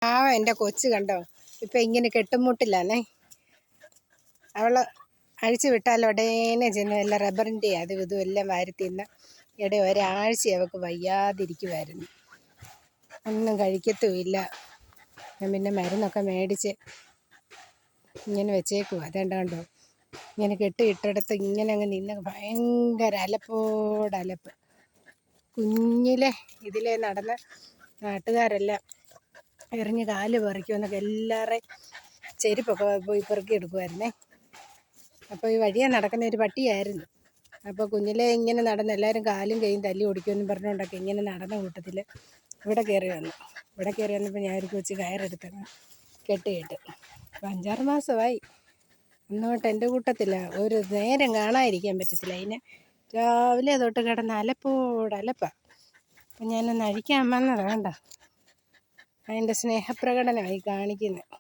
എൻ്റെ കൊച്ച് കണ്ടോ ഇപ്പം ഇങ്ങനെ കെട്ടുമുട്ടില്ലാന്നേ. അവള് അഴിച്ചു വിട്ടാൽ ഉടനെ ചെന്ന് എല്ലാം റബ്ബറിൻ്റെ അതും ഇതും എല്ലാം വാരി തിന്ന് ഒരാഴ്ച അവൾക്ക് വയ്യാതിരിക്കുമായിരുന്നു. ഒന്നും കഴിക്കത്തുമില്ല. ഞാൻ പിന്നെ മരുന്നൊക്കെ മേടിച്ച് ഇങ്ങനെ വെച്ചേക്കുവാ. അതേണ്ടോ ഇങ്ങനെ കെട്ടിയിട്ടടുത്ത് ഇങ്ങനെ അങ്ങ് നിന്ന് ഭയങ്കര അലപ്പോടലപ്പ്. കുഞ്ഞിലെ ഇതിലേ നടന്ന് നാട്ടുകാരെല്ലാം എറിഞ്ഞ് കാല് പറിക്കുമെന്നൊക്കെ എല്ലാവരുടെയും ചെരുപ്പൊക്കെ പോയി പെറുക്കി എടുക്കുമായിരുന്നേ. അപ്പോൾ ഈ വഴിയെ നടക്കുന്ന ഒരു പട്ടിയായിരുന്നു. അപ്പോൾ കുഞ്ഞിലെ ഇങ്ങനെ നടന്ന് എല്ലാവരും കാലും കൈയും തല്ലി ഓടിക്കുമെന്ന് പറഞ്ഞുകൊണ്ടൊക്കെ ഇങ്ങനെ നടന്ന കൂട്ടത്തിൽ ഇവിടെ കയറി വന്നപ്പോൾ ഞാൻ ഒരു കൊച്ചു കയറെടുത്തങ്ങ് കെട്ടിയിട്ട്. അപ്പോൾ 5-6 മാസമായി. ഒന്നോട്ട് എൻ്റെ കൂട്ടത്തില്ല, ഒരു നേരം കാണാതിരിക്കാൻ പറ്റത്തില്ല. അതിന് രാവിലെ തൊട്ട് കിടന്ന് അലപ്പോടലപ്പാണ്. അപ്പം ഞാനൊന്ന് അഴിക്കാൻ വന്നതാണ്. കണ്ടോ അതിൻ്റെ സ്നേഹപ്രകടനമായി കാണിക്കുന്നത്.